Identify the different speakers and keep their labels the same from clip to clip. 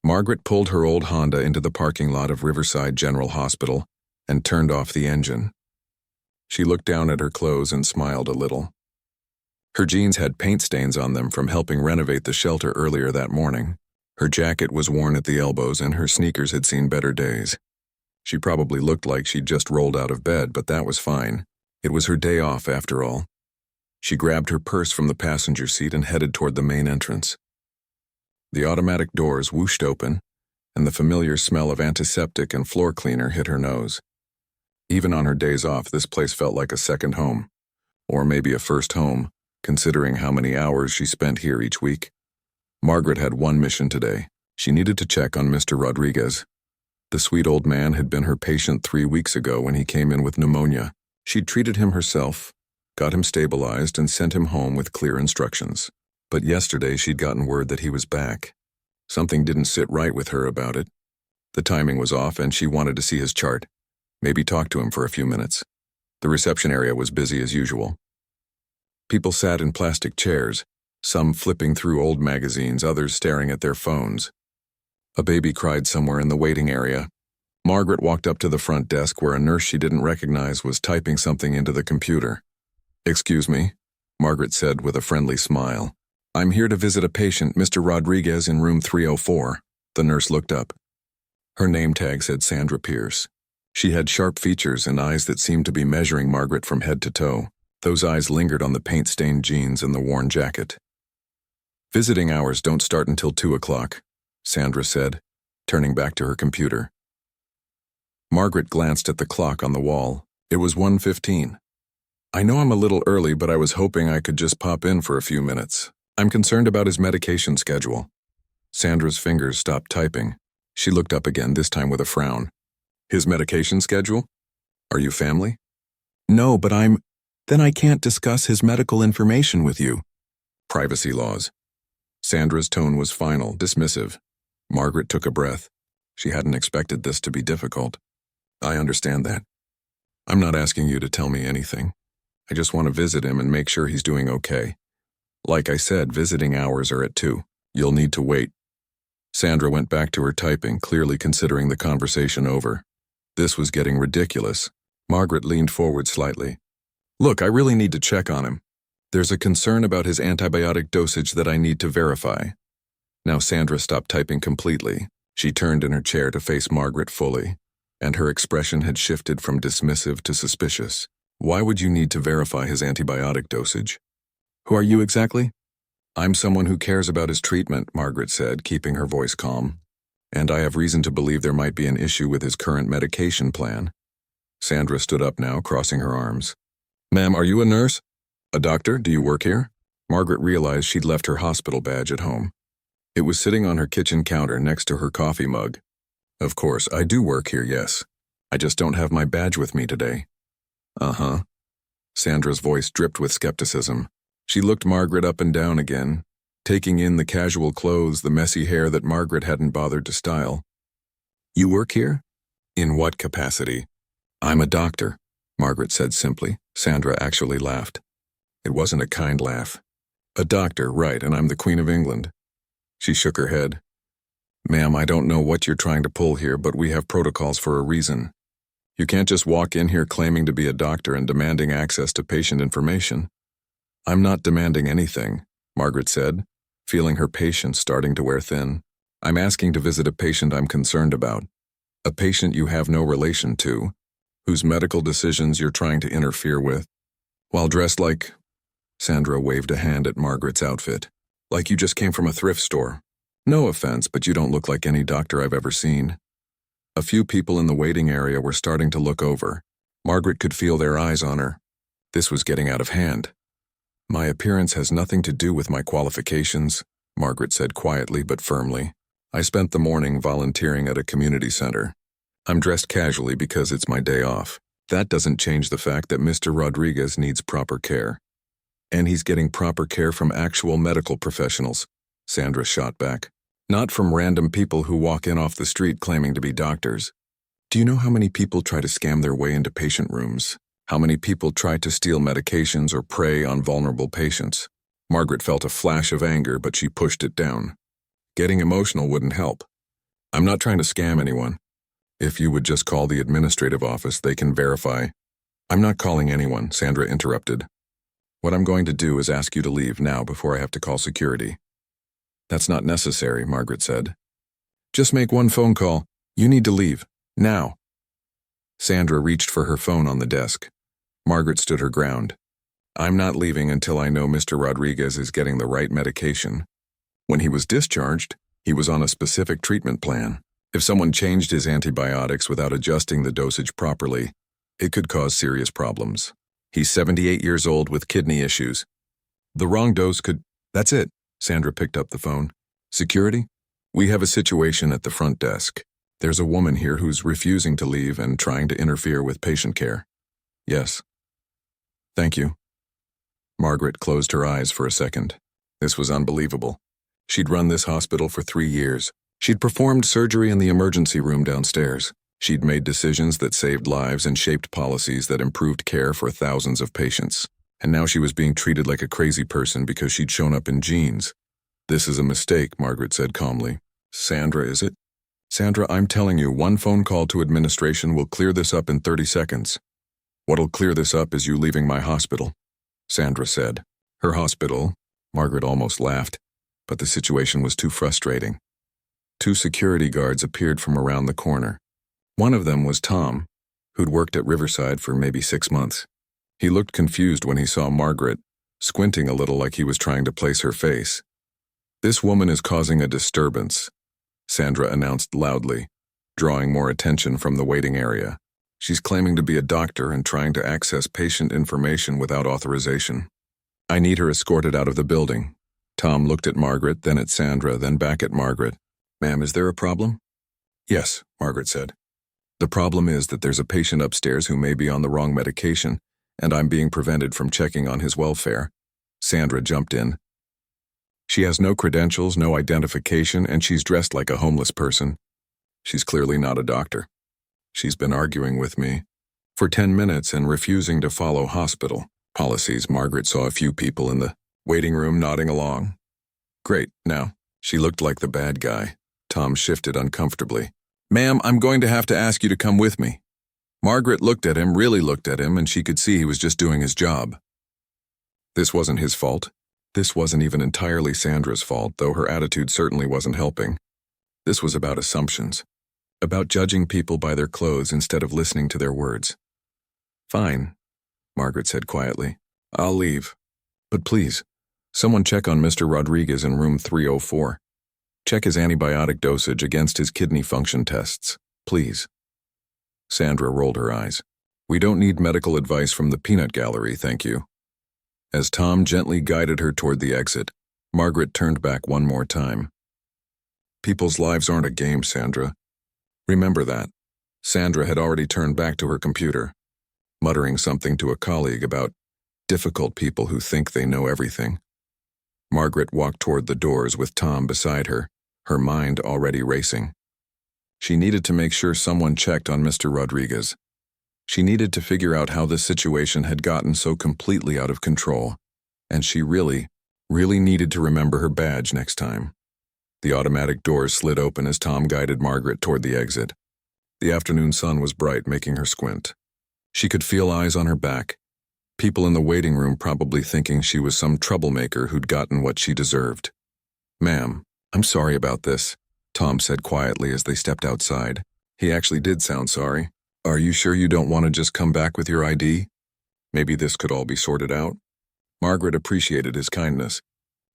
Speaker 1: Margaret pulled her old Honda into the parking lot of Riverside General Hospital and turned off the engine. She looked down at her clothes and smiled a little. Her jeans had paint stains on them from helping renovate the shelter earlier that morning. Her jacket was worn at the elbows and her sneakers had seen better days. She probably looked like she'd just rolled out of bed, but that was fine. It was her day off after all. She grabbed her purse from the passenger seat and headed toward the main entrance. The automatic doors whooshed open, and the familiar smell of antiseptic and floor cleaner hit her nose. Even on her days off, this place felt like a second home, or maybe a first home, considering how many hours she spent here each week. Margaret had one mission today. She needed to check on Mr. Rodriguez. The sweet old man had been her patient 3 weeks ago when he came in with pneumonia. She'd treated him herself, got him stabilized, and sent him home with clear instructions. But yesterday she'd gotten word that he was back. Something didn't sit right with her about it. The timing was off and she wanted to see his chart. Maybe talk to him for a few minutes. The reception area was busy as usual. People sat in plastic chairs, some flipping through old magazines, others staring at their phones. A baby cried somewhere in the waiting area. Margaret walked up to the front desk where a nurse she didn't recognize was typing something into the computer. "Excuse me," Margaret said with a friendly smile. "I'm here to visit a patient, Mr. Rodriguez, in room 304. The nurse looked up. Her name tag said Sandra Pierce. She had sharp features and eyes that seemed to be measuring Margaret from head to toe. Those eyes lingered on the paint-stained jeans and the worn jacket. "Visiting hours don't start until 2 o'clock, Sandra said, turning back to her computer. Margaret glanced at the clock on the wall. It was 1:15. "I know I'm a little early, but I was hoping I could just pop in for a few minutes. I'm concerned about his medication schedule." Sandra's fingers stopped typing. She looked up again, this time with a frown. "His medication schedule? Are you family?" "No, but Then I can't discuss his medical information with you." "Privacy laws." Sandra's tone was final, dismissive. Margaret took a breath. She hadn't expected this to be difficult. "I understand that. I'm not asking you to tell me anything. I just want to visit him and make sure he's doing okay. Like I said, visiting hours are at 2. You'll need to wait." Sandra went back to her typing, clearly considering the conversation over. This was getting ridiculous. Margaret leaned forward slightly. "Look, I really need to check on him. There's a concern about his antibiotic dosage that I need to verify." Now Sandra stopped typing completely. She turned in her chair to face Margaret fully, and her expression had shifted from dismissive to suspicious. "Why would you need to verify his antibiotic dosage?" "Who are you exactly?" "I'm someone who cares about his treatment," Margaret said, keeping her voice calm. "And I have reason to believe there might be an issue with his current medication plan." Sandra stood up now, crossing her arms. "Ma'am, are you a nurse? A doctor? Do you work here?" Margaret realized she'd left her hospital badge at home. It was sitting on her kitchen counter next to her coffee mug. "Of course, I do work here, yes. I just don't have my badge with me today." "Uh-huh." Sandra's voice dripped with skepticism. She looked Margaret up and down again, taking in the casual clothes, the messy hair that Margaret hadn't bothered to style. "You work here? In what capacity?" "I'm a doctor," Margaret said simply. Sandra actually laughed. It wasn't a kind laugh. "A doctor, right, and I'm the Queen of England." She shook her head. "Ma'am, I don't know what you're trying to pull here, but we have protocols for a reason. You can't just walk in here claiming to be a doctor and demanding access to patient information." "I'm not demanding anything," Margaret said, feeling her patience starting to wear thin. "I'm asking to visit a patient I'm concerned about. A patient you have no relation to, whose medical decisions you're trying to interfere with. While dressed like..." Sandra waved a hand at Margaret's outfit. "Like you just came from a thrift store. No offense, but you don't look like any doctor I've ever seen." A few people in the waiting area were starting to look over. Margaret could feel their eyes on her. This was getting out of hand. "My appearance has nothing to do with my qualifications," Margaret said quietly but firmly. "I spent the morning volunteering at a community center. I'm dressed casually because it's my day off. That doesn't change the fact that Mr. Rodriguez needs proper care. And he's getting proper care from actual medical professionals," Sandra shot back. "Not from random people who walk in off the street claiming to be doctors. Do you know how many people try to scam their way into patient rooms? How many people try to steal medications or prey on vulnerable patients?" Margaret felt a flash of anger, but she pushed it down. Getting emotional wouldn't help. I'm not trying to scam anyone. If you would just call the administrative office, they can verify. I'm not calling anyone, Sandra interrupted. What I'm going to do is ask you to leave now before I have to call security. That's not necessary, Margaret said. Just make one phone call. You need to leave. Now. Sandra reached for her phone on the desk. Margaret stood her ground. I'm not leaving until I know Mr. Rodriguez is getting the right medication. When he was discharged, he was on a specific treatment plan. If someone changed his antibiotics without adjusting the dosage properly, it could cause serious problems. He's 78 years old with kidney issues. The wrong dose could... That's it. Sandra picked up the phone. Security? We have a situation at the front desk. There's a woman here who's refusing to leave and trying to interfere with patient care. Yes. Thank you. Margaret closed her eyes for a second. This was unbelievable. She'd run this hospital for 3 years. She'd performed surgery in the emergency room downstairs. She'd made decisions that saved lives and shaped policies that improved care for thousands of patients. And now she was being treated like a crazy person because she'd shown up in jeans. This is a mistake, Margaret said calmly. Sandra, is it? Sandra, I'm telling you, one phone call to administration will clear this up in 30 seconds. What'll clear this up is you leaving my hospital, Sandra said. Her hospital? Margaret almost laughed, but the situation was too frustrating. 2 security guards appeared from around the corner. One of them was Tom, who'd worked at Riverside for maybe 6 months. He looked confused when he saw Margaret, squinting a little like he was trying to place her face. This woman is causing a disturbance, Sandra announced loudly, drawing more attention from the waiting area. She's claiming to be a doctor and trying to access patient information without authorization. I need her escorted out of the building. Tom looked at Margaret, then at Sandra, then back at Margaret. Ma'am, is there a problem? Yes, Margaret said. The problem is that there's a patient upstairs who may be on the wrong medication, and I'm being prevented from checking on his welfare. Sandra jumped in. She has no credentials, no identification, and she's dressed like a homeless person. She's clearly not a doctor. She's been arguing with me for 10 minutes and refusing to follow hospital policies. Margaret saw a few people in the waiting room nodding along. Great, now. She looked like the bad guy. Tom shifted uncomfortably. Ma'am, I'm going to have to ask you to come with me. Margaret looked at him, really looked at him, and she could see he was just doing his job. This wasn't his fault. This wasn't even entirely Sandra's fault, though her attitude certainly wasn't helping. This was about assumptions. About judging people by their clothes instead of listening to their words. Fine, Margaret said quietly. I'll leave. But please, someone check on Mr. Rodriguez in room 304. Check his antibiotic dosage against his kidney function tests, please. Sandra rolled her eyes. We don't need medical advice from the peanut gallery, thank you. As Tom gently guided her toward the exit, Margaret turned back one more time. People's lives aren't a game, Sandra. Remember that. Sandra had already turned back to her computer, muttering something to a colleague about difficult people who think they know everything. Margaret walked toward the doors with Tom beside her, her mind already racing. She needed to make sure someone checked on Mr. Rodriguez. She needed to figure out how this situation had gotten so completely out of control, and she really needed to remember her badge next time. The automatic doors slid open as Tom guided Margaret toward the exit. The afternoon sun was bright, making her squint. She could feel eyes on her back, people in the waiting room probably thinking she was some troublemaker who'd gotten what she deserved. Ma'am, I'm sorry about this, Tom said quietly as they stepped outside. He actually did sound sorry. Are you sure you don't want to just come back with your ID? Maybe this could all be sorted out. Margaret appreciated his kindness.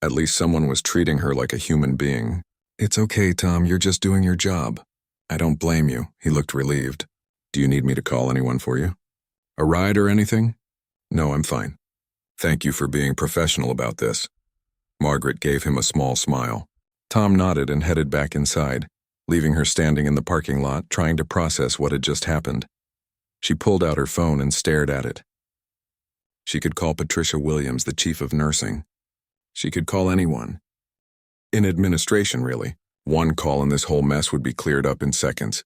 Speaker 1: At least someone was treating her like a human being. It's okay, Tom, you're just doing your job. I don't blame you. He looked relieved. Do you need me to call anyone for you? A ride or anything? No, I'm fine. Thank you for being professional about this. Margaret gave him a small smile. Tom nodded and headed back inside, leaving her standing in the parking lot trying to process what had just happened. She pulled out her phone and stared at it. She could call Patricia Williams, the chief of nursing. She could call anyone. In administration, really. One call and this whole mess would be cleared up in seconds.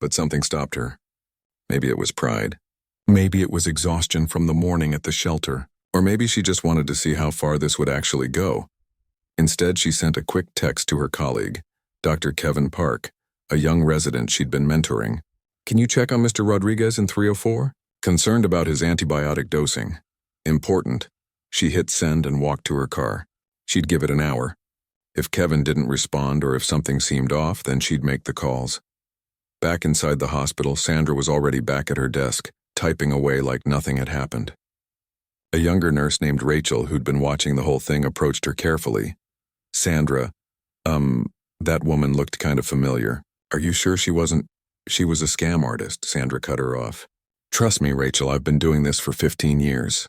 Speaker 1: But something stopped her. Maybe it was pride. Maybe it was exhaustion from the morning at the shelter. Or maybe she just wanted to see how far this would actually go. Instead, she sent a quick text to her colleague, Dr. Kevin Park, a young resident she'd been mentoring. Can you check on Mr. Rodriguez in 304? Concerned about his antibiotic dosing. Important. She hit send and walked to her car. She'd give it an hour. If Kevin didn't respond or if something seemed off, then she'd make the calls. Back inside the hospital, Sandra was already back at her desk, typing away like nothing had happened. A younger nurse named Rachel, who'd been watching the whole thing, approached her carefully. Sandra, that woman looked kind of familiar. Are you sure she wasn't? She was a scam artist, Sandra cut her off. Trust me, Rachel, I've been doing this for 15 years.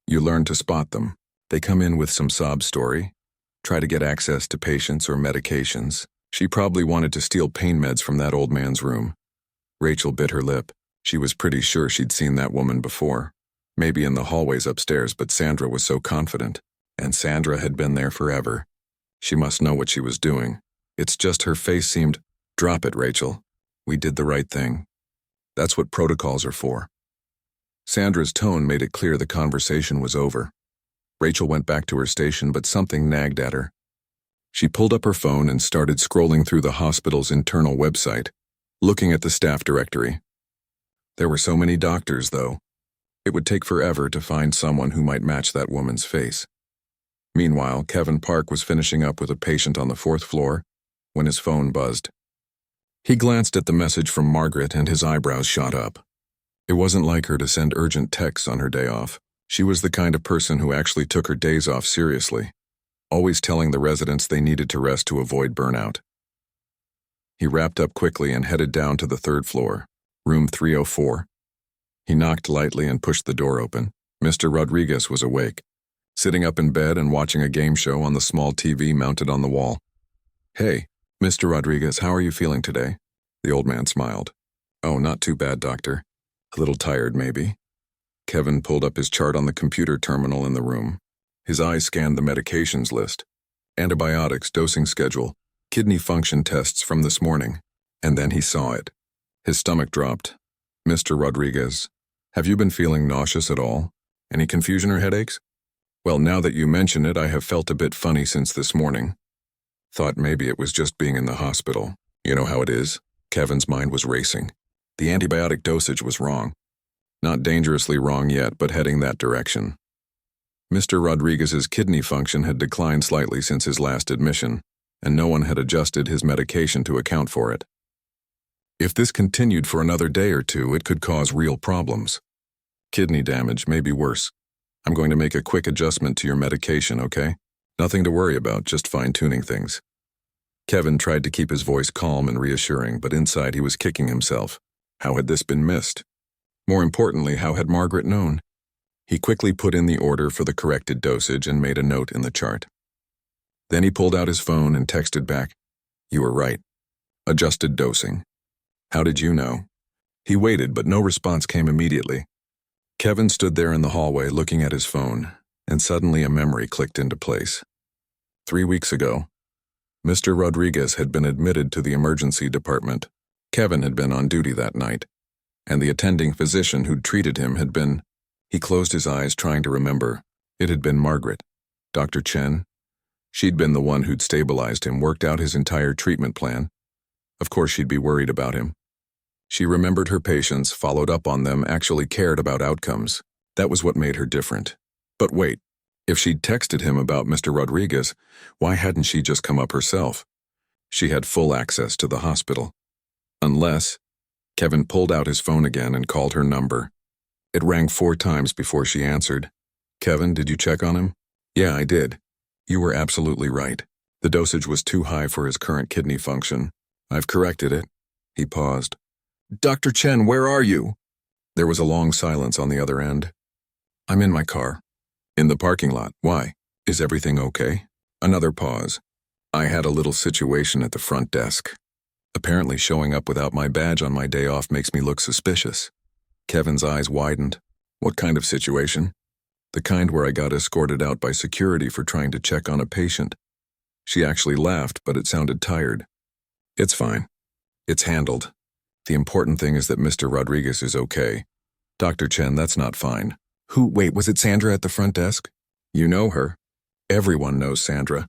Speaker 1: You learn to spot them. They come in with some sob story, try to get access to patients or medications. She probably wanted to steal pain meds from that old man's room. Rachel bit her lip. She was pretty sure she'd seen that woman before. Maybe in the hallways upstairs, but Sandra was so confident. And Sandra had been there forever. She must know what she was doing. It's just her face seemed... Drop it, Rachel. We did the right thing. That's what protocols are for. Sandra's tone made it clear the conversation was over. Rachel went back to her station, but something nagged at her. She pulled up her phone and started scrolling through the hospital's internal website, looking at the staff directory. There were so many doctors, though. It would take forever to find someone who might match that woman's face. Meanwhile, Kevin Park was finishing up with a patient on the 4th floor when his phone buzzed. He glanced at the message from Margaret and his eyebrows shot up. It wasn't like her to send urgent texts on her day off. She was the kind of person who actually took her days off seriously, always telling the residents they needed to rest to avoid burnout. He wrapped up quickly and headed down to the 3rd floor, room 304. He knocked lightly and pushed the door open. Mr. Rodriguez was awake, sitting up in bed and watching a game show on the small TV mounted on the wall. Hey, Mr. Rodriguez, how are you feeling today? The old man smiled. Oh, not too bad, doctor. A little tired, maybe. Kevin pulled up his chart on the computer terminal in the room. His eyes scanned the medications list. Antibiotics, dosing schedule, kidney function tests from this morning. And then he saw it. His stomach dropped. Mr. Rodriguez, have you been feeling nauseous at all? Any confusion or headaches? Well, now that you mention it, I have felt a bit funny since this morning. Thought maybe it was just being in the hospital. You know how it is? Kevin's mind was racing. The antibiotic dosage was wrong. Not dangerously wrong yet, but heading that direction. Mr. Rodriguez's kidney function had declined slightly since his last admission, and no one had adjusted his medication to account for it. If this continued for another day or two, it could cause real problems. Kidney damage may be worse. I'm going to make a quick adjustment to your medication, okay? Nothing to worry about, just fine-tuning things. Kevin tried to keep his voice calm and reassuring, but inside he was kicking himself. How had this been missed? More importantly, how had Margaret known? He quickly put in the order for the corrected dosage and made a note in the chart. Then he pulled out his phone and texted back, "You were right. Adjusted dosing." How did you know? He waited, but no response came immediately. Kevin stood there in the hallway looking at his phone, and suddenly a memory clicked into place. 3 weeks ago, Mr. Rodriguez had been admitted to the emergency department. Kevin had been on duty that night, and the attending physician who'd treated him had been... He closed his eyes, trying to remember. It had been Margaret, Dr. Chen. She'd been the one who'd stabilized him, worked out his entire treatment plan. Of course she'd be worried about him. She remembered her patients, followed up on them, actually cared about outcomes. That was what made her different. But wait, if she'd texted him about Mr. Rodriguez, why hadn't she just come up herself? She had full access to the hospital. Unless... Kevin pulled out his phone again and called her number. It rang 4 times before she answered. Kevin, did you check on him? Yeah, I did. You were absolutely right. The dosage was too high for his current kidney function. I've corrected it. He paused. Dr. Chen, where are you? There was a long silence on the other end. I'm in my car. In the parking lot. Why? Is everything okay? Another pause. I had a little situation at the front desk. Apparently showing up without my badge on my day off makes me look suspicious. Kevin's eyes widened. What kind of situation? The kind where I got escorted out by security for trying to check on a patient. She actually laughed, but it sounded tired. It's fine. It's handled. The important thing is that Mr. Rodriguez is okay. Dr. Chen, that's not fine. Wait, was it Sandra at the front desk? You know her. Everyone knows Sandra.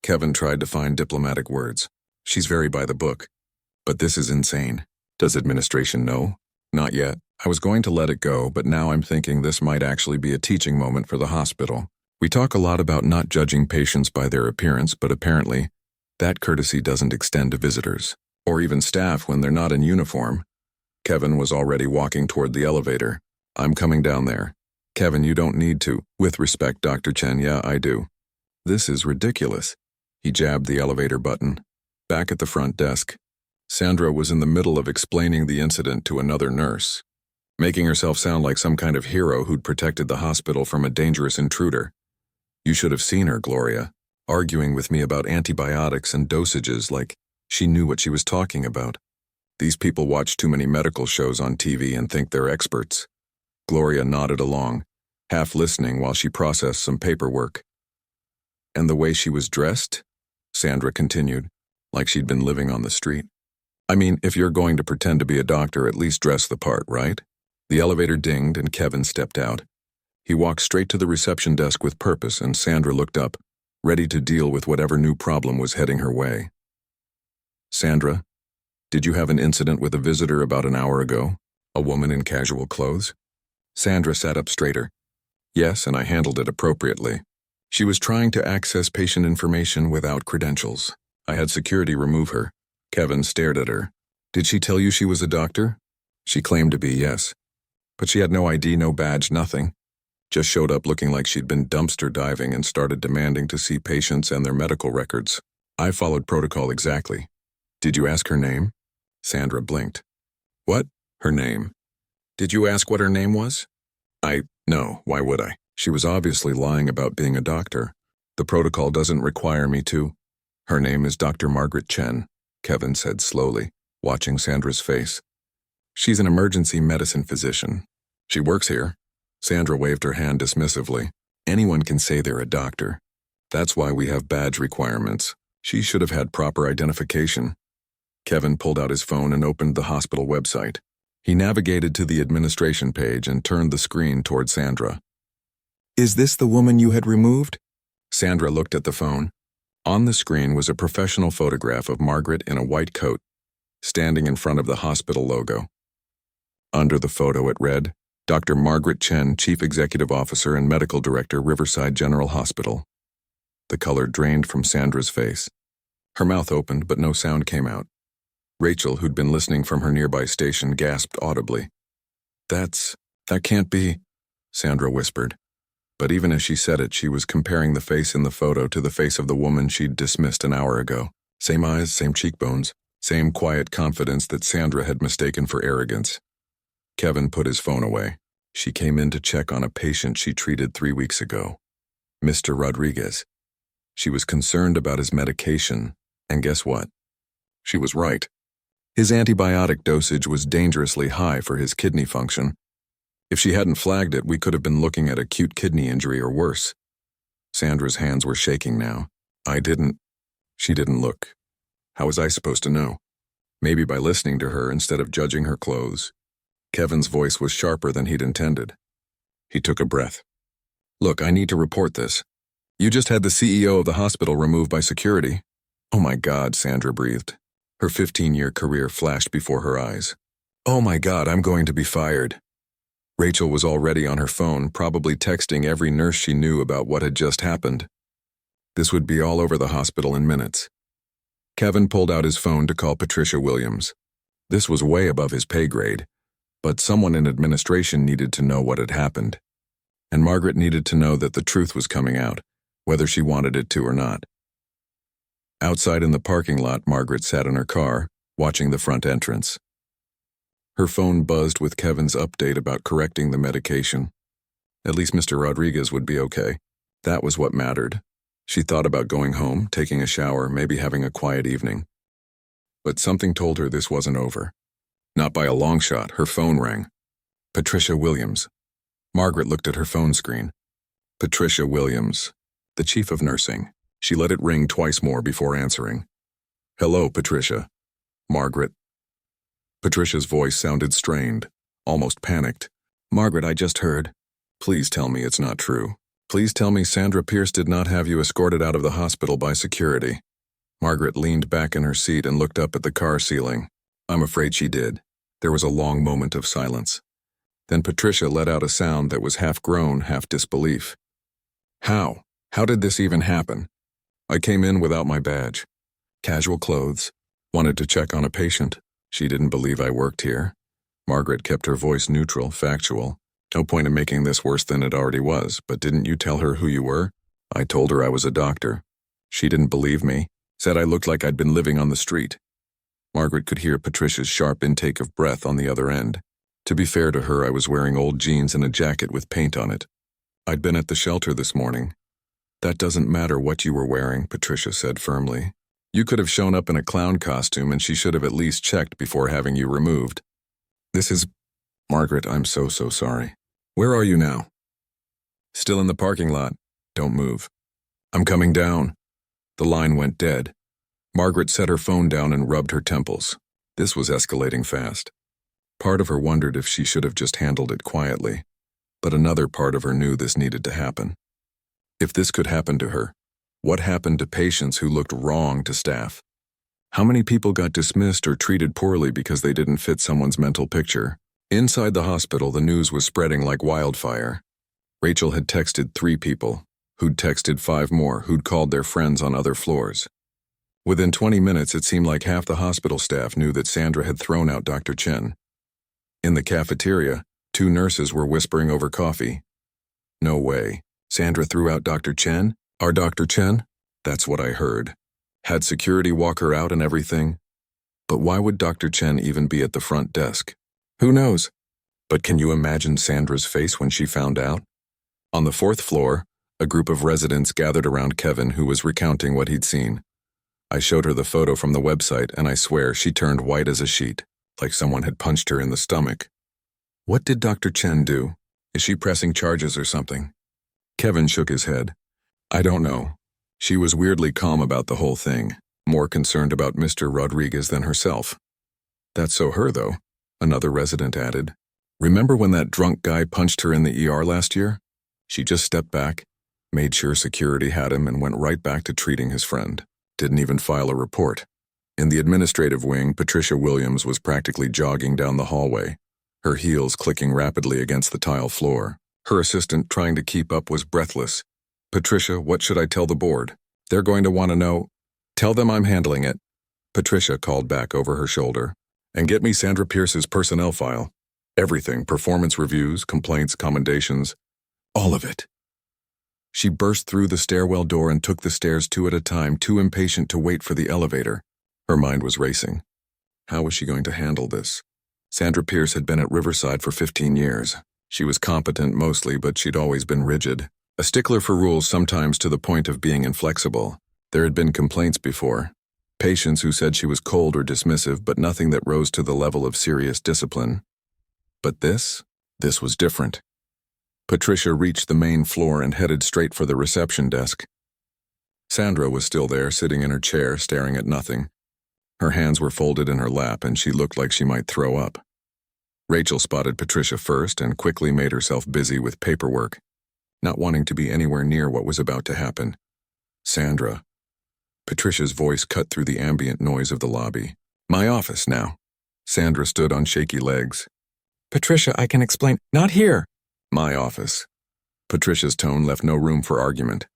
Speaker 1: Kevin tried to find diplomatic words. She's very by the book. But this is insane. Does administration know? Not yet. I was going to let it go, but now I'm thinking this might actually be a teaching moment for the hospital. We talk a lot about not judging patients by their appearance, but apparently, that courtesy doesn't extend to visitors, or even staff when they're not in uniform. Kevin was already walking toward the elevator. I'm coming down there. Kevin, you don't need to. With respect, Dr. Chen, yeah, I do. This is ridiculous. He jabbed the elevator button. Back at the front desk, Sandra was in the middle of explaining the incident to another nurse, making herself sound like some kind of hero who'd protected the hospital from a dangerous intruder. You should have seen her, Gloria, arguing with me about antibiotics and dosages like she knew what she was talking about. These people watch too many medical shows on TV and think they're experts. Gloria nodded along, half listening while she processed some paperwork. And the way she was dressed? Sandra continued, like she'd been living on the street. I mean, if you're going to pretend to be a doctor, at least dress the part, right? The elevator dinged and Kevin stepped out. He walked straight to the reception desk with purpose, and Sandra looked up, ready to deal with whatever new problem was heading her way. Sandra, did you have an incident with a visitor about an hour ago? A woman in casual clothes? Sandra sat up straighter. Yes, and I handled it appropriately. She was trying to access patient information without credentials. I had security remove her. Kevin stared at her. Did she tell you she was a doctor? She claimed to be, yes. But she had no ID, no badge, nothing. Just showed up looking like she'd been dumpster diving and started demanding to see patients and their medical records. I followed protocol exactly. Did you ask her name? Sandra blinked. What? Her name? Did you ask what her name was? No, why would I? She was obviously lying about being a doctor. The protocol doesn't require me to. Her name is Dr. Margaret Chen, Kevin said slowly, watching Sandra's face. She's an emergency medicine physician. She works here. Sandra waved her hand dismissively. Anyone can say they're a doctor. That's why we have badge requirements. She should have had proper identification. Kevin pulled out his phone and opened the hospital website. He navigated to the administration page and turned the screen toward Sandra. Is this the woman you had removed? Sandra looked at the phone. On the screen was a professional photograph of Margaret in a white coat, standing in front of the hospital logo. Under the photo it read, Dr. Margaret Chen, Chief Executive Officer and Medical Director, Riverside General Hospital. The color drained from Sandra's face. Her mouth opened, but no sound came out. Rachel, who'd been listening from her nearby station, gasped audibly. That can't be, Sandra whispered. But even as she said it, she was comparing the face in the photo to the face of the woman she'd dismissed an hour ago. Same eyes, same cheekbones, same quiet confidence that Sandra had mistaken for arrogance. Kevin put his phone away. She came in to check on a patient she treated 3 weeks ago. Mr. Rodriguez. She was concerned about his medication, and guess what? She was right. His antibiotic dosage was dangerously high for his kidney function. If she hadn't flagged it, we could have been looking at acute kidney injury or worse. Sandra's hands were shaking now. She didn't look. How was I supposed to know? Maybe by listening to her instead of judging her clothes. Kevin's voice was sharper than he'd intended. He took a breath. Look, I need to report this. You just had the CEO of the hospital removed by security. Oh my God, Sandra breathed. Her 15-year career flashed before her eyes. Oh my God, I'm going to be fired. Rachel was already on her phone, probably texting every nurse she knew about what had just happened. This would be all over the hospital in minutes. Kevin pulled out his phone to call Patricia Williams. This was way above his pay grade, but someone in administration needed to know what had happened. And Margaret needed to know that the truth was coming out, whether she wanted it to or not. Outside in the parking lot, Margaret sat in her car, watching the front entrance. Her phone buzzed with Kevin's update about correcting the medication. At least Mr. Rodriguez would be okay. That was what mattered. She thought about going home, taking a shower, maybe having a quiet evening. But something told her this wasn't over. Not by a long shot. Her phone rang. Patricia Williams. Margaret looked at her phone screen. Patricia Williams, the chief of nursing. She let it ring twice more before answering. Hello, Patricia. Margaret. Patricia's voice sounded strained, almost panicked. Margaret, I just heard. Please tell me it's not true. Please tell me Sandra Pierce did not have you escorted out of the hospital by security. Margaret leaned back in her seat and looked up at the car ceiling. I'm afraid she did. There was a long moment of silence. Then Patricia let out a sound that was half groan, half disbelief. How? How did this even happen? I came in without my badge. Casual clothes. Wanted to check on a patient. She didn't believe I worked here. Margaret kept her voice neutral, factual. No point in making this worse than it already was, but didn't you tell her who you were? I told her I was a doctor. She didn't believe me, said I looked like I'd been living on the street. Margaret could hear Patricia's sharp intake of breath on the other end. To be fair to her, I was wearing old jeans and a jacket with paint on it. I'd been at the shelter this morning. That doesn't matter what you were wearing, Patricia said firmly. You could have shown up in a clown costume and she should have at least checked before having you removed. This is... Margaret, I'm so sorry. Where are you now? Still in the parking lot. Don't move. I'm coming down. The line went dead. Margaret set her phone down and rubbed her temples. This was escalating fast. Part of her wondered if she should have just handled it quietly, but another part of her knew this needed to happen. If this could happen to her, what happened to patients who looked wrong to staff? How many people got dismissed or treated poorly because they didn't fit someone's mental picture? Inside the hospital, the news was spreading like wildfire. Rachel had texted 3 people, who'd texted 5 more, who'd called their friends on other floors. Within 20 minutes, it seemed like half the hospital staff knew that Sandra had thrown out Dr. Chen. In the cafeteria, 2 nurses were whispering over coffee. No way. Sandra threw out Dr. Chen? Our Dr. Chen? That's what I heard. Had security walk her out and everything? But why would Dr. Chen even be at the front desk? Who knows? But can you imagine Sandra's face when she found out? On the 4th floor, a group of residents gathered around Kevin, who was recounting what he'd seen. I showed her the photo from the website, and I swear she turned white as a sheet, like someone had punched her in the stomach. What did Dr. Chen do? Is she pressing charges or something? Kevin shook his head. I don't know. She was weirdly calm about the whole thing, more concerned about Mr. Rodriguez than herself. That's so her, though, another resident added. Remember when that drunk guy punched her in the ER last year? She just stepped back, made sure security had him, and went right back to treating his friend. Didn't even file a report. In the administrative wing, Patricia Williams was practically jogging down the hallway, her heels clicking rapidly against the tile floor. Her assistant, trying to keep up, was breathless. Patricia, what should I tell the board? They're going to want to know. Tell them I'm handling it. Patricia called back over her shoulder. And get me Sandra Pierce's personnel file. Everything, performance reviews, complaints, commendations. All of it. She burst through the stairwell door and took the stairs 2 at a time, too impatient to wait for the elevator. Her mind was racing. How was she going to handle this? Sandra Pierce had been at Riverside for 15 years. She was competent mostly, but she'd always been rigid. A stickler for rules, sometimes to the point of being inflexible. There had been complaints before. Patients who said she was cold or dismissive, but nothing that rose to the level of serious discipline. But this was different. Patricia reached the main floor and headed straight for the reception desk. Sandra was still there, sitting in her chair, staring at nothing. Her hands were folded in her lap, and she looked like she might throw up. Rachel spotted Patricia first and quickly made herself busy with paperwork, not wanting to be anywhere near what was about to happen. Sandra. Patricia's voice cut through the ambient noise of the lobby. My office now. Sandra stood on shaky legs. Patricia, I can explain. Not here. My office. Patricia's tone left no room for argument.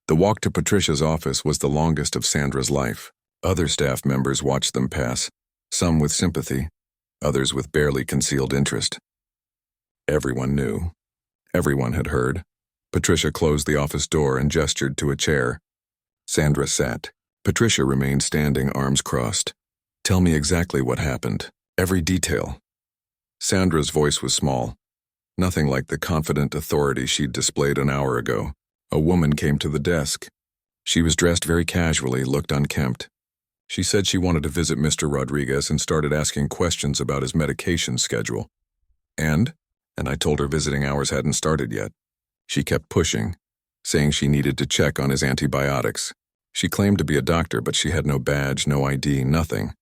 Speaker 1: The walk to Patricia's office was the longest of Sandra's life. Other staff members watched them pass, some with sympathy, others with barely concealed interest. Everyone knew. Everyone had heard. Patricia closed the office door and gestured to a chair. Sandra sat. Patricia remained standing, arms crossed. Tell me exactly what happened. Every detail. Sandra's voice was small. Nothing like the confident authority she'd displayed an hour ago. A woman came to the desk. She was dressed very casually, looked unkempt. She said she wanted to visit Mr. Rodriguez and started asking questions about his medication schedule. And I told her visiting hours hadn't started yet. She kept pushing, saying she needed to check on his antibiotics. She claimed to be a doctor, but she had no badge, no ID, nothing.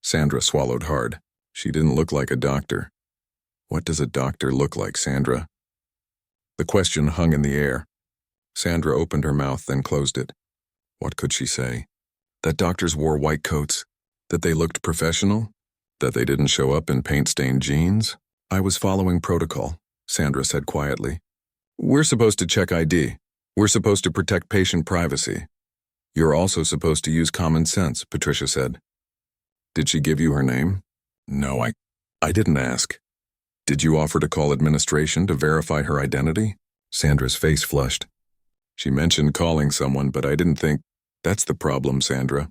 Speaker 1: Sandra swallowed hard. She didn't look like a doctor. What does a doctor look like, Sandra? The question hung in the air. Sandra opened her mouth, then closed it. What could she say? That doctors wore white coats? That they looked professional? That they didn't show up in paint-stained jeans? I was following protocol, Sandra said quietly. We're supposed to check ID. We're supposed to protect patient privacy. You're also supposed to use common sense, Patricia said. Did she give you her name? No, I didn't ask. Did you offer to call administration to verify her identity? Sandra's face flushed. She mentioned calling someone, but I didn't think. That's the problem, Sandra.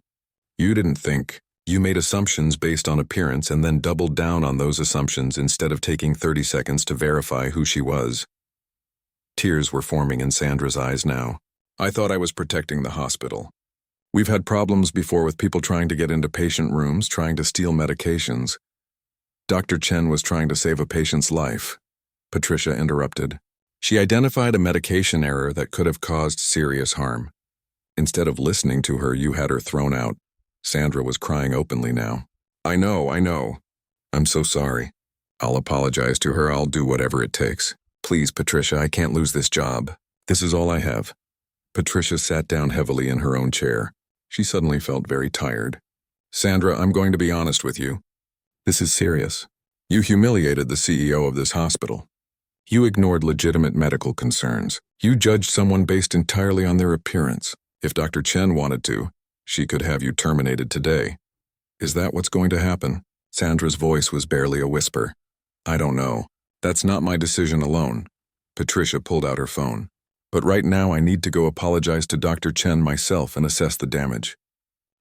Speaker 1: You didn't think. You made assumptions based on appearance and then doubled down on those assumptions instead of taking 30 seconds to verify who she was. Tears were forming in Sandra's eyes now. I thought I was protecting the hospital. We've had problems before with people trying to get into patient rooms, trying to steal medications. Dr. Chen was trying to save a patient's life. Patricia interrupted. She identified a medication error that could have caused serious harm. Instead of listening to her, you had her thrown out. Sandra was crying openly now. I know. I'm so sorry. I'll apologize to her. I'll do whatever it takes. Please, Patricia, I can't lose this job. This is all I have. Patricia sat down heavily in her own chair. She suddenly felt very tired. Sandra, I'm going to be honest with you. This is serious. You humiliated the CEO of this hospital. You ignored legitimate medical concerns. You judged someone based entirely on their appearance. If Dr. Chen wanted to, she could have you terminated today. Is that what's going to happen? Sandra's voice was barely a whisper. I don't know. That's not my decision alone. Patricia pulled out her phone. But right now I need to go apologize to Dr. Chen myself and assess the damage.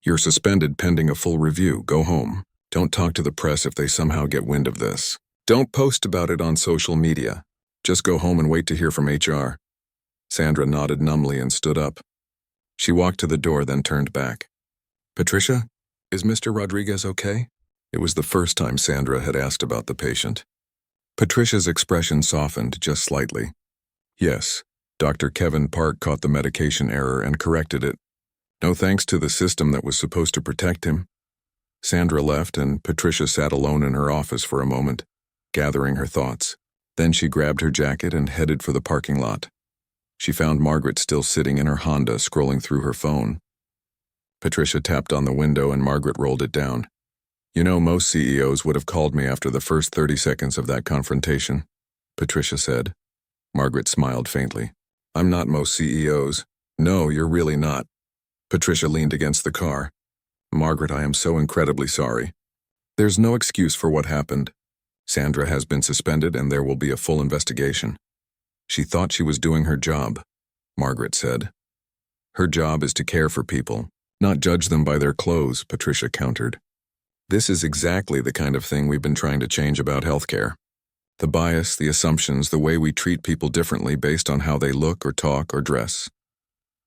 Speaker 1: You're suspended pending a full review. Go home. Don't talk to the press if they somehow get wind of this. Don't post about it on social media. Just go home and wait to hear from HR. Sandra nodded numbly and stood up. She walked to the door, then turned back. Patricia, is Mr. Rodriguez okay? It was the first time Sandra had asked about the patient. Patricia's expression softened just slightly. Yes, Dr. Kevin Park caught the medication error and corrected it. No thanks to the system that was supposed to protect him. Sandra left and Patricia sat alone in her office for a moment, gathering her thoughts. Then she grabbed her jacket and headed for the parking lot. She found Margaret still sitting in her Honda, scrolling through her phone. Patricia tapped on the window and Margaret rolled it down. You know, most CEOs would have called me after the first 30 seconds of that confrontation, Patricia said. Margaret smiled faintly. I'm not most CEOs. No, you're really not. Patricia leaned against the car. Margaret, I am so incredibly sorry. There's no excuse for what happened. Sandra has been suspended and there will be a full investigation. She thought she was doing her job, Margaret said. Her job is to care for people, not judge them by their clothes, Patricia countered. This is exactly the kind of thing we've been trying to change about healthcare. The bias, the assumptions, the way we treat people differently based on how they look or talk or dress.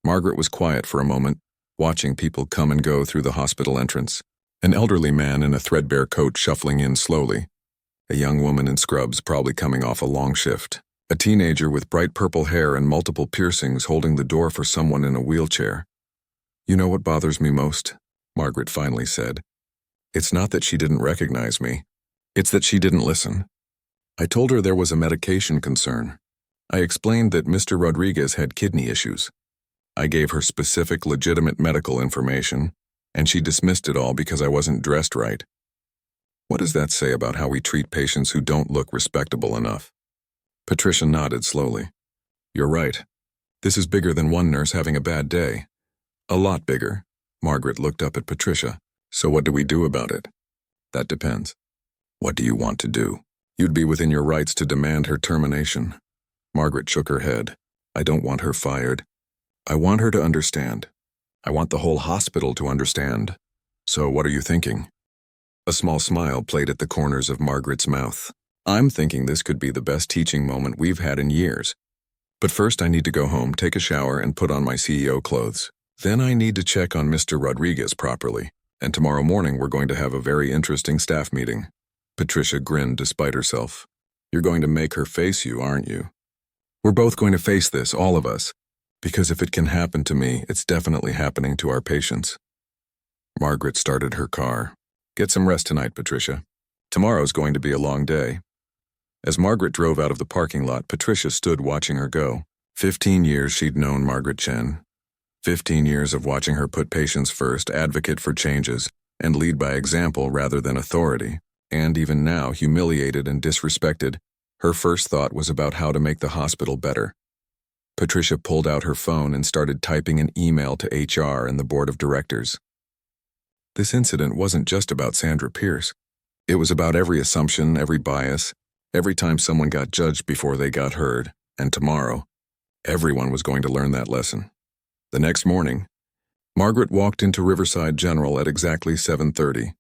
Speaker 1: Margaret was quiet for a moment, watching people come and go through the hospital entrance. An elderly man in a threadbare coat shuffling in slowly. A young woman in scrubs probably coming off a long shift. A teenager with bright purple hair and multiple piercings holding the door for someone in a wheelchair. You know what bothers me most? Margaret finally said. It's not that she didn't recognize me. It's that she didn't listen. I told her there was a medication concern. I explained that Mr. Rodriguez had kidney issues. I gave her specific, legitimate medical information, and she dismissed it all because I wasn't dressed right. What does that say about how we treat patients who don't look respectable enough? Patricia nodded slowly. You're right. This is bigger than one nurse having a bad day. A lot bigger. Margaret looked up at Patricia. So what do we do about it? That depends. What do you want to do? You'd be within your rights to demand her termination. Margaret shook her head. I don't want her fired. I want her to understand. I want the whole hospital to understand. So what are you thinking? A small smile played at the corners of Margaret's mouth. I'm thinking this could be the best teaching moment we've had in years. But first I need to go home, take a shower, and put on my CEO clothes. Then I need to check on Mr. Rodriguez properly. And tomorrow morning we're going to have a very interesting staff meeting. Patricia grinned despite herself. You're going to make her face you, aren't you? We're both going to face this, all of us. Because if it can happen to me, it's definitely happening to our patients. Margaret started her car. Get some rest tonight, Patricia. Tomorrow's going to be a long day. As Margaret drove out of the parking lot, Patricia stood watching her go. 15 years she'd known Margaret Chen. 15 years of watching her put patients first, advocate for changes, and lead by example rather than authority. And even now, humiliated and disrespected, her first thought was about how to make the hospital better. Patricia pulled out her phone and started typing an email to HR and the board of directors. This incident wasn't just about Sandra Pierce. It was about every assumption, every bias, every time someone got judged before they got heard, and tomorrow, everyone was going to learn that lesson. The next morning, Margaret walked into Riverside General at exactly 7:30.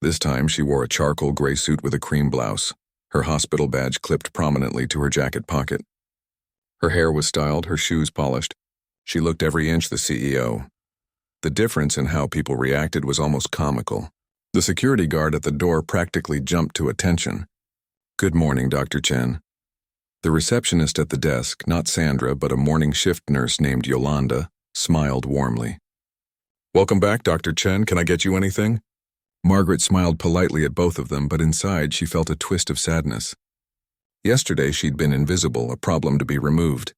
Speaker 1: This time she wore a charcoal gray suit with a cream blouse, her hospital badge clipped prominently to her jacket pocket. Her hair was styled, her shoes polished. She looked every inch the CEO. The difference in how people reacted was almost comical. The security guard at the door practically jumped to attention. "Good morning, Dr. Chen." The receptionist at the desk, not Sandra, but a morning shift nurse named Yolanda, smiled warmly. "Welcome back, Dr. Chen. Can I get you anything?" Margaret smiled politely at both of them, but inside she felt a twist of sadness. Yesterday she'd been invisible, a problem to be removed.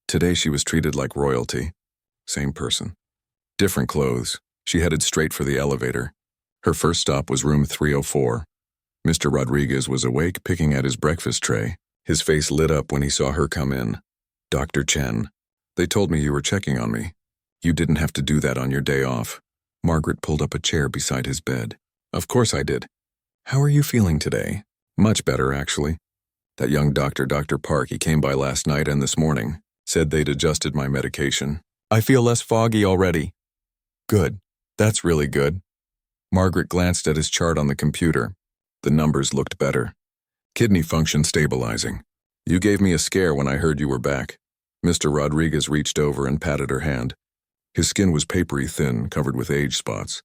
Speaker 1: Today she was treated like royalty. Same person. Different clothes. She headed straight for the elevator. Her first stop was room 304. Mr. Rodriguez was awake, picking at his breakfast tray. His face lit up when he saw her come in. "Dr. Chen, they told me you were checking on me. You didn't have to do that on your day off." Margaret pulled up a chair beside his bed. "Of course I did. How are you feeling today?" "Much better, actually. That young doctor, Dr. Park, he came by last night and this morning. Said they'd adjusted my medication. I feel less foggy already." "Good. That's really good." Margaret glanced at his chart on the computer. The numbers looked better. "Kidney function stabilizing. You gave me a scare when I heard you were back." Mr. Rodriguez reached over and patted her hand. His skin was papery thin, covered with age spots.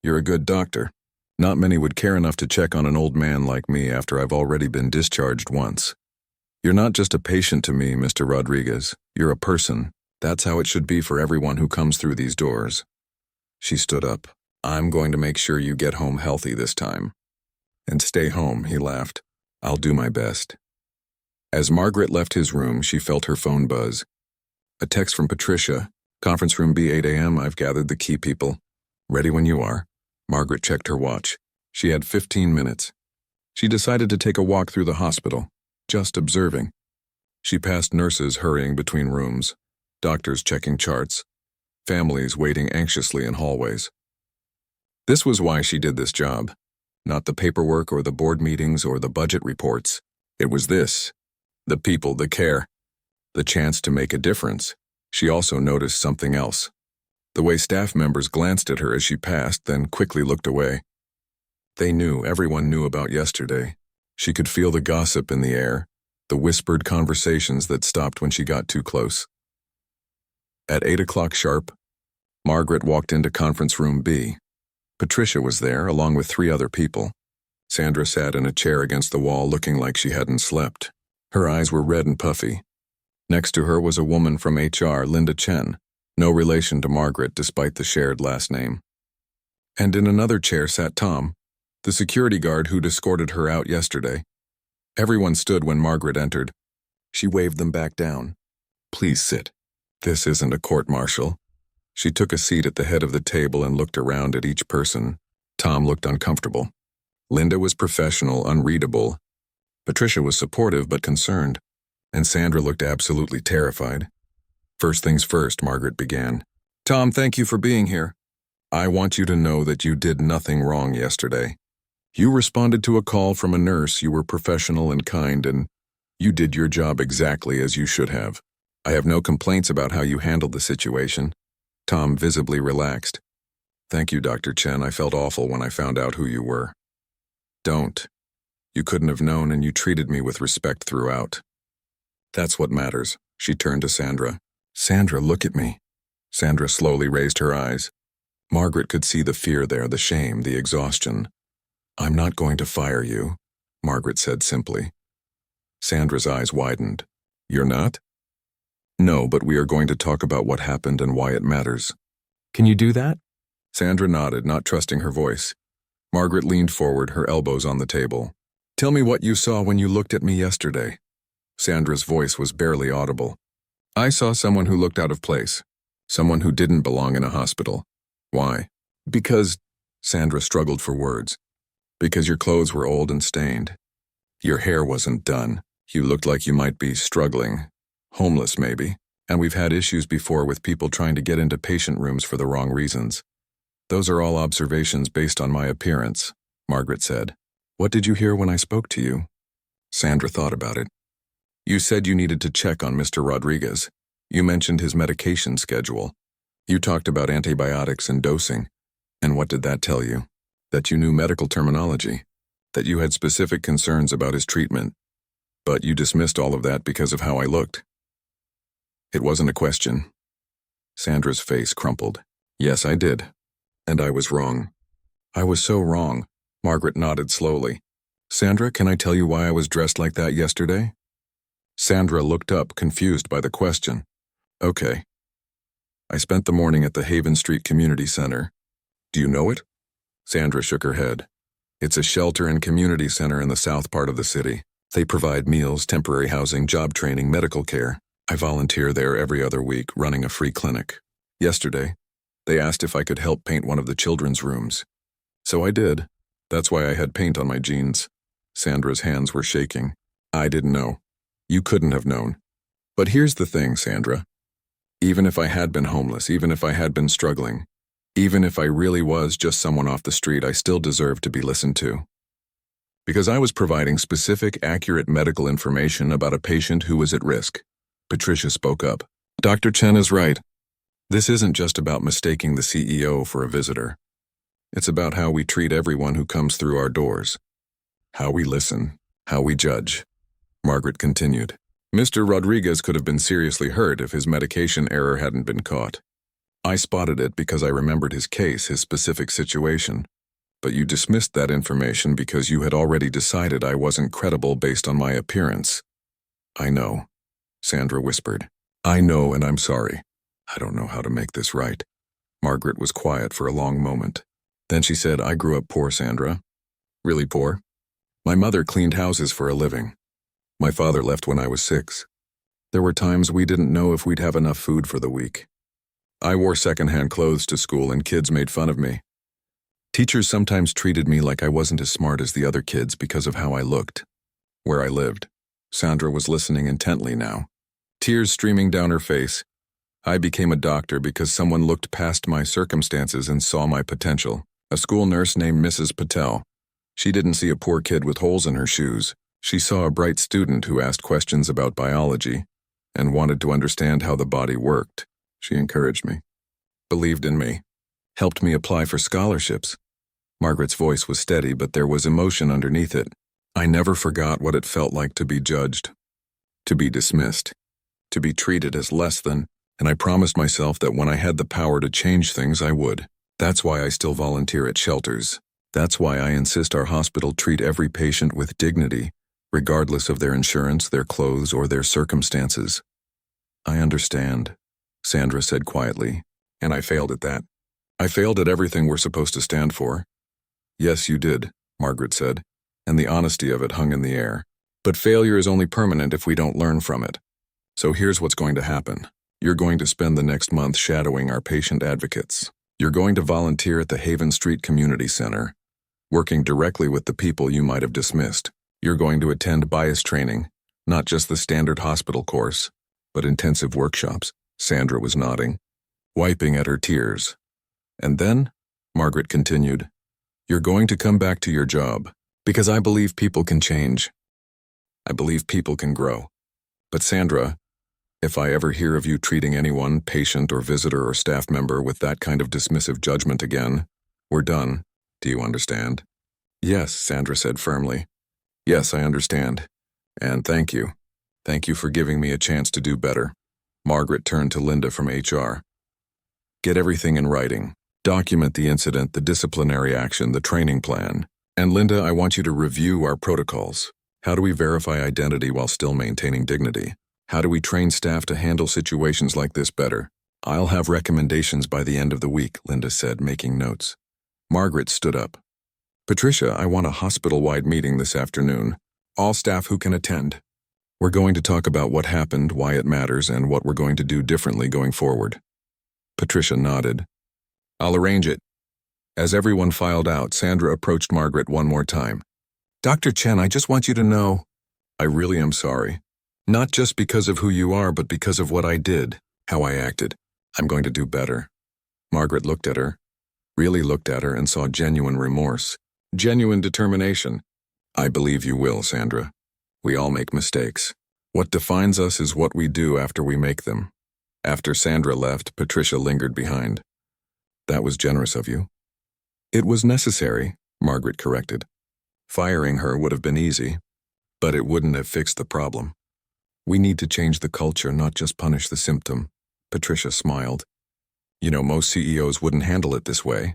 Speaker 1: "You're a good doctor. Not many would care enough to check on an old man like me after I've already been discharged once. You're not just a patient to me, Mr. Rodriguez. You're a person. That's how it should be for everyone who comes through these doors." She stood up. "I'm going to make sure you get home healthy this time." "And stay home," he laughed. "I'll do my best." As Margaret left his room, she felt her phone buzz. A text from Patricia. "Conference room B, 8 a.m. I've gathered the key people. Ready when you are." Margaret checked her watch. She had 15 minutes. She decided to take a walk through the hospital, just observing. She passed nurses hurrying between rooms, doctors checking charts, families waiting anxiously in hallways. This was why she did this job. Not the paperwork or the board meetings or the budget reports. It was this. The people, the care. The chance to make a difference. She also noticed something else. The way staff members glanced at her as she passed, then quickly looked away. They knew, everyone knew about yesterday. She could feel the gossip in the air, the whispered conversations that stopped when she got too close. At 8 o'clock sharp, Margaret walked into conference room B. Patricia was there, along with 3 other people. Sandra sat in a chair against the wall looking like she hadn't slept. Her eyes were red and puffy. Next to her was a woman from HR, Linda Chen, no relation to Margaret despite the shared last name. And in another chair sat Tom, the security guard who'd escorted her out yesterday. Everyone stood when Margaret entered. She waved them back down. "Please sit. This isn't a court-martial." She took a seat at the head of the table and looked around at each person. Tom looked uncomfortable. Linda was professional, unreadable. Patricia was supportive but concerned. And Sandra looked absolutely terrified. "First things first," Margaret began. "Tom, thank you for being here. I want you to know that you did nothing wrong yesterday. You responded to a call from a nurse, you were professional and kind, and you did your job exactly as you should have. I have no complaints about how you handled the situation." Tom visibly relaxed. "Thank you, Dr. Chen. I felt awful when I found out who you were." "Don't. You couldn't have known, and you treated me with respect throughout. That's what matters." She turned to Sandra. "Sandra, look at me." Sandra slowly raised her eyes. Margaret could see the fear there, the shame, the exhaustion. "I'm not going to fire you," Margaret said simply. Sandra's eyes widened. "You're not?" "No, but we are going to talk about what happened and why it matters." "Can you do that?" Sandra nodded, not trusting her voice. Margaret leaned forward, her elbows on the table. "Tell me what you saw when you looked at me yesterday." Sandra's voice was barely audible. "I saw someone who looked out of place. Someone who didn't belong in a hospital. Why? Because, Sandra struggled for words. Because your clothes were old and stained. Your hair wasn't done. You looked like you might be struggling. Homeless, maybe. And we've had issues before with people trying to get into patient rooms for the wrong reasons. Those are all observations based on my appearance, Margaret said. What did you hear when I spoke to you? Sandra thought about it. You said you needed to check on Mr. Rodriguez. You mentioned his medication schedule. You talked about antibiotics and dosing. And what did that tell you? That you knew medical terminology. That you had specific concerns about his treatment. But you dismissed all of that because of how I looked. It wasn't a question. Sandra's face crumpled. Yes, I did. And I was wrong. I was so wrong. Margaret nodded slowly. Sandra, can I tell you why I was dressed like that yesterday? Sandra looked up, confused by the question. Okay. I spent the morning at the Haven Street Community Center. Do you know it? Sandra shook her head. It's a shelter and community center in the south part of the city. They provide meals, temporary housing, job training, medical care. I volunteer there every other week, running a free clinic. Yesterday, they asked if I could help paint one of the children's rooms. So I did. That's why I had paint on my jeans. Sandra's hands were shaking. I didn't know. You couldn't have known. But here's the thing, Sandra. Even if I had been homeless, even if I had been struggling, even if I really was just someone off the street, I still deserved to be listened to. Because I was providing specific, accurate medical information about a patient who was at risk. Patricia spoke up. Dr. Chen is right. This isn't just about mistaking the CEO for a visitor. It's about how we treat everyone who comes through our doors. How we listen, how we judge. Margaret continued. Mr. Rodriguez could have been seriously hurt if his medication error hadn't been caught. I spotted it because I remembered his case, his specific situation. But you dismissed that information because you had already decided I wasn't credible based on my appearance. I know, Sandra whispered. I know, and I'm sorry. I don't know how to make this right. Margaret was quiet for a long moment. Then she said, I grew up poor, Sandra. Really poor? My mother cleaned houses for a living. My father left when I was 6. There were times we didn't know if we'd have enough food for the week. I wore secondhand clothes to school and kids made fun of me. Teachers sometimes treated me like I wasn't as smart as the other kids because of how I looked. Where I lived. Sandra was listening intently now. Tears streaming down her face. I became a doctor because someone looked past my circumstances and saw my potential. A school nurse named Mrs. Patel. She didn't see a poor kid with holes in her shoes. She saw a bright student who asked questions about biology and wanted to understand how the body worked. She encouraged me, believed in me, helped me apply for scholarships. Margaret's voice was steady, but there was emotion underneath it. I never forgot what it felt like to be judged, to be dismissed, to be treated as less than, and I promised myself that when I had the power to change things, I would. That's why I still volunteer at shelters. That's why I insist our hospital treat every patient with dignity, regardless of their insurance, their clothes, or their circumstances. I understand, Sandra said quietly, and I failed at that. I failed at everything we're supposed to stand for. Yes, you did, Margaret said, and the honesty of it hung in the air. But failure is only permanent if we don't learn from it. So here's what's going to happen. You're going to spend the next month shadowing our patient advocates. You're going to volunteer at the Haven Street Community Center, working directly with the people you might have dismissed. You're going to attend bias training, not just the standard hospital course, but intensive workshops. Sandra was nodding, wiping at her tears. And then, Margaret continued, you're going to come back to your job, because I believe people can change. I believe people can grow. But Sandra, if I ever hear of you treating anyone, patient or visitor or staff member, with that kind of dismissive judgment again, we're done. Do you understand? Yes, Sandra said firmly. Yes, I understand. And thank you. Thank you for giving me a chance to do better. Margaret turned to Linda from HR. Get everything in writing. Document the incident, the disciplinary action, the training plan. And Linda, I want you to review our protocols. How do we verify identity while still maintaining dignity? How do we train staff to handle situations like this better? I'll have recommendations by the end of the week, Linda said, making notes. Margaret stood up. Patricia, I want a hospital-wide meeting this afternoon. All staff who can attend. We're going to talk about what happened, why it matters, and what we're going to do differently going forward. Patricia nodded. I'll arrange it. As everyone filed out, Sandra approached Margaret one more time. Dr. Chen, I just want you to know, I really am sorry. Not just because of who you are, but because of what I did, how I acted. I'm going to do better. Margaret looked at her, really looked at her, and saw genuine remorse, genuine determination. I believe you will, Sandra. We all make mistakes. What defines us is what we do after we make them. After Sandra left, Patricia lingered behind. That was generous of you. It was necessary, Margaret corrected. Firing her would have been easy, but it wouldn't have fixed the problem. We need to change the culture, not just punish the symptom. Patricia smiled. You know, most CEOs wouldn't handle it this way.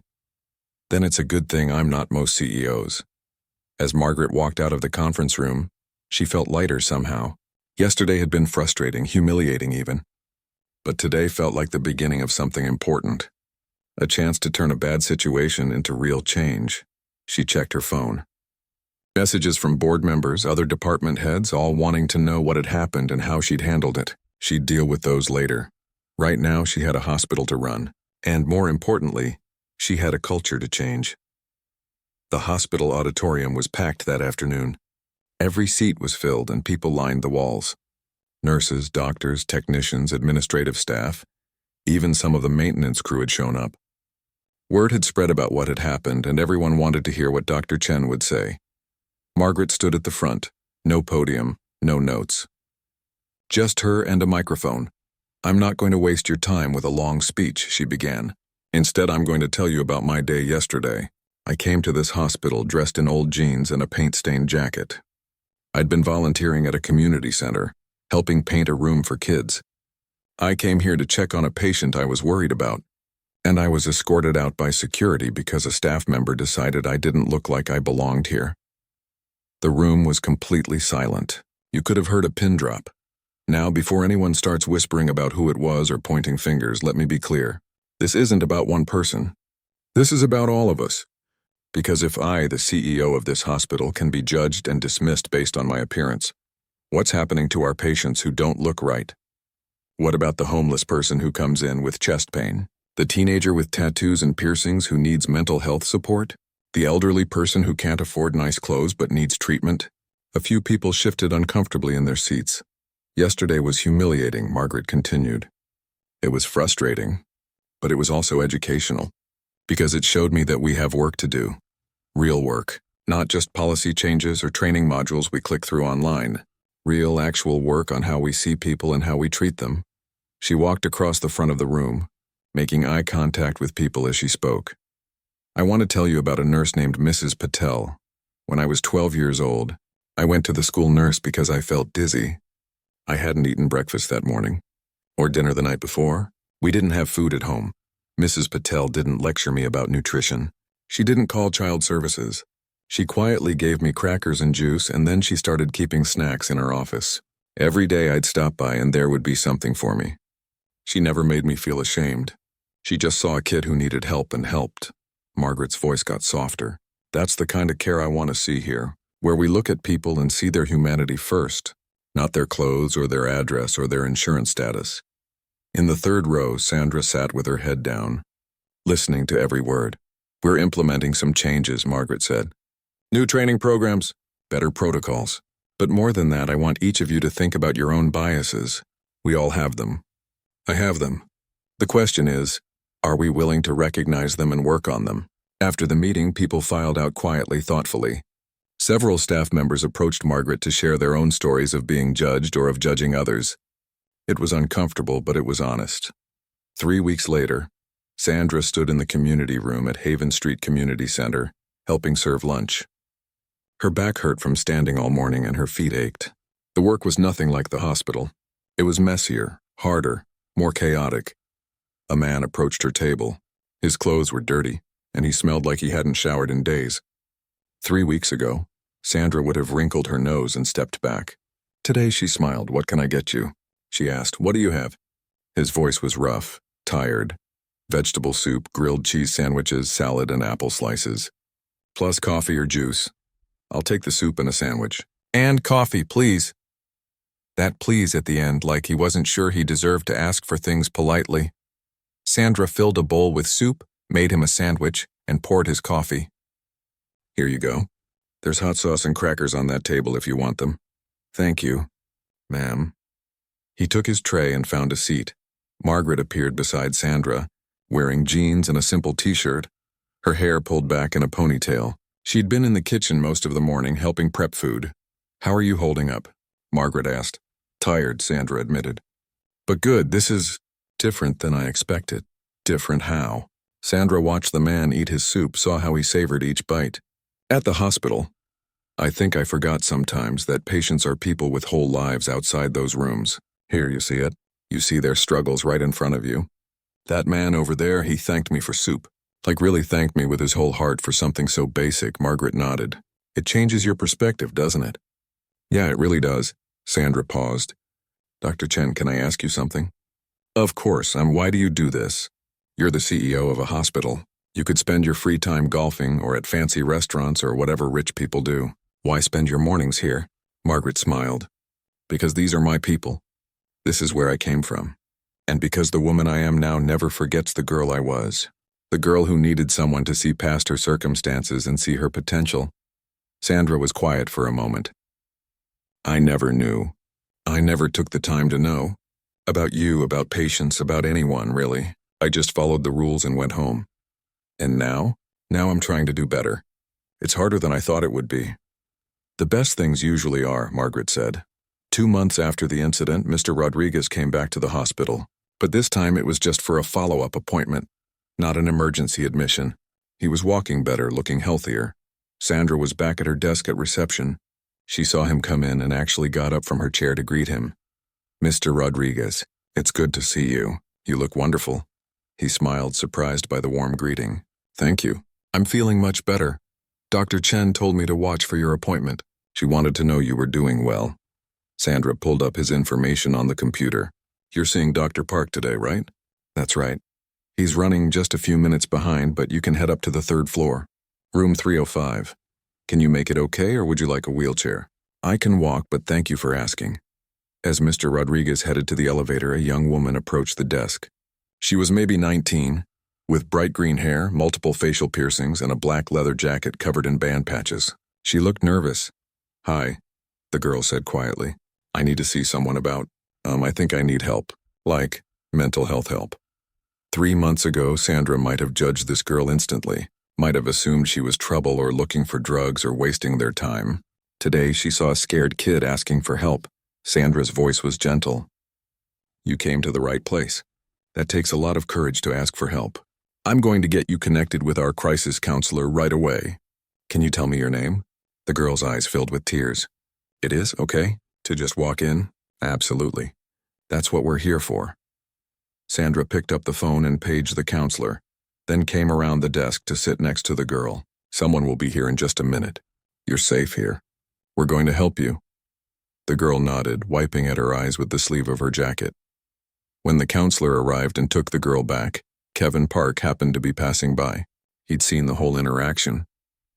Speaker 1: Then it's a good thing I'm not most CEOs. As Margaret walked out of the conference room, she felt lighter somehow. Yesterday had been frustrating, humiliating even. But today felt like the beginning of something important. A chance to turn a bad situation into real change. She checked her phone. Messages from board members, other department heads, all wanting to know what had happened and how she'd handled it. She'd deal with those later. Right now, she had a hospital to run. And more importantly, she had a culture to change. The hospital auditorium was packed that afternoon. Every seat was filled and people lined the walls. Nurses, doctors, technicians, administrative staff. Even some of the maintenance crew had shown up. Word had spread about what had happened, and everyone wanted to hear what Dr. Chen would say. Margaret stood at the front. No podium, no notes. Just her and a microphone. I'm not going to waste your time with a long speech, she began. Instead, I'm going to tell you about my day yesterday. I came to this hospital dressed in old jeans and a paint-stained jacket. I'd been volunteering at a community center, helping paint a room for kids. I came here to check on a patient I was worried about, and I was escorted out by security because a staff member decided I didn't look like I belonged here. The room was completely silent. You could have heard a pin drop. Now, before anyone starts whispering about who it was or pointing fingers, let me be clear. This isn't about one person. This is about all of us. Because if I, the CEO of this hospital, can be judged and dismissed based on my appearance, what's happening to our patients who don't look right? What about the homeless person who comes in with chest pain? The teenager with tattoos and piercings who needs mental health support? The elderly person who can't afford nice clothes but needs treatment? A few people shifted uncomfortably in their seats. Yesterday was humiliating, Margaret continued. It was frustrating, but it was also educational, because it showed me that we have work to do. Real work, not just policy changes or training modules we click through online. Real, actual work on how we see people and how we treat them. She walked across the front of the room, making eye contact with people as she spoke. I want to tell you about a nurse named Mrs. Patel. When I was 12 years old, I went to the school nurse because I felt dizzy. I hadn't eaten breakfast that morning, or dinner the night before. We didn't have food at home. Mrs. Patel didn't lecture me about nutrition. She didn't call child services. She quietly gave me crackers and juice, and then she started keeping snacks in her office. Every day I'd stop by and there would be something for me. She never made me feel ashamed. She just saw a kid who needed help and helped. Margaret's voice got softer. That's the kind of care I want to see here, where we look at people and see their humanity first, not their clothes or their address or their insurance status. In the third row, Sandra sat with her head down, listening to every word. We're implementing some changes, Margaret said. New training programs, better protocols. But more than that, I want each of you to think about your own biases. We all have them. I have them. The question is, are we willing to recognize them and work on them? After the meeting, people filed out quietly, thoughtfully. Several staff members approached Margaret to share their own stories of being judged or of judging others. It was uncomfortable, but it was honest. 3 weeks later, Sandra stood in the community room at Haven Street Community Center, helping serve lunch. Her back hurt from standing all morning and her feet ached. The work was nothing like the hospital. It was messier, harder, more chaotic. A man approached her table. His clothes were dirty, and he smelled like he hadn't showered in days. 3 weeks ago, Sandra would have wrinkled her nose and stepped back. Today she smiled. What can I get you? She asked. What do you have? His voice was rough, tired. Vegetable soup, grilled cheese sandwiches, salad, and apple slices. Plus coffee or juice. I'll take the soup and a sandwich. And coffee, please. That please at the end, like he wasn't sure he deserved to ask for things politely. Sandra filled a bowl with soup, made him a sandwich, and poured his coffee. Here you go. There's hot sauce and crackers on that table if you want them. Thank you, ma'am. He took his tray and found a seat. Margaret appeared beside Sandra, wearing jeans and a simple t-shirt, her hair pulled back in a ponytail. She'd been in the kitchen most of the morning helping prep food. How are you holding up? Margaret asked. Tired, Sandra admitted. But good, this is different than I expected. Different how? Sandra watched the man eat his soup, saw how he savored each bite. At the hospital, I think I forgot sometimes that patients are people with whole lives outside those rooms. Here, you see it. You see their struggles right in front of you. That man over there, he thanked me for soup. Like really thanked me with his whole heart for something so basic. Margaret nodded. It changes your perspective, doesn't it? Yeah, it really does. Sandra paused. Dr. Chen, can I ask you something? Of course, why do you do this? You're the CEO of a hospital. You could spend your free time golfing or at fancy restaurants or whatever rich people do. Why spend your mornings here? Margaret smiled. Because these are my people. This is where I came from. And because the woman I am now never forgets the girl I was. The girl who needed someone to see past her circumstances and see her potential. Sandra was quiet for a moment. I never knew. I never took the time to know. About you, about patients, about anyone, really. I just followed the rules and went home. And now? Now I'm trying to do better. It's harder than I thought it would be. The best things usually are, Margaret said. 2 months after the incident, Mr. Rodriguez came back to the hospital. But this time it was just for a follow-up appointment, not an emergency admission. He was walking better, looking healthier. Sandra was back at her desk at reception. She saw him come in and actually got up from her chair to greet him. Mr. Rodriguez, it's good to see you. You look wonderful. He smiled, surprised by the warm greeting. Thank you. I'm feeling much better. Dr. Chen told me to watch for your appointment. She wanted to know you were doing well. Sandra pulled up his information on the computer. You're seeing Dr. Park today, right? That's right. He's running just a few minutes behind, but you can head up to the 3rd floor. Room 305. Can you make it okay, or would you like a wheelchair? I can walk, but thank you for asking. As Mr. Rodriguez headed to the elevator, a young woman approached the desk. She was maybe 19, with bright green hair, multiple facial piercings, and a black leather jacket covered in band patches. She looked nervous. Hi, the girl said quietly. I need to see someone about, I think I need help. Like, mental health help. 3 months ago, Sandra might have judged this girl instantly, might have assumed she was trouble or looking for drugs or wasting their time. Today, she saw a scared kid asking for help. Sandra's voice was gentle. You came to the right place. That takes a lot of courage to ask for help. I'm going to get you connected with our crisis counselor right away. Can you tell me your name? The girl's eyes filled with tears. It is okay to just walk in? Absolutely. That's what we're here for. Sandra picked up the phone and paged the counselor, then came around the desk to sit next to the girl. Someone will be here in just a minute. You're safe here. We're going to help you. The girl nodded, wiping at her eyes with the sleeve of her jacket. When the counselor arrived and took the girl back, Kevin Park happened to be passing by. He'd seen the whole interaction.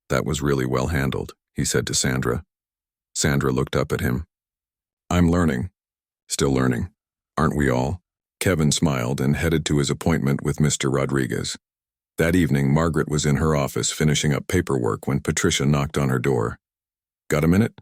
Speaker 1: That was really well handled, he said to Sandra. Sandra looked up at him. I'm learning. Still learning. Aren't we all? Kevin smiled and headed to his appointment with Mr. Rodriguez. That evening, Margaret was in her office finishing up paperwork when Patricia knocked on her door. Got a minute?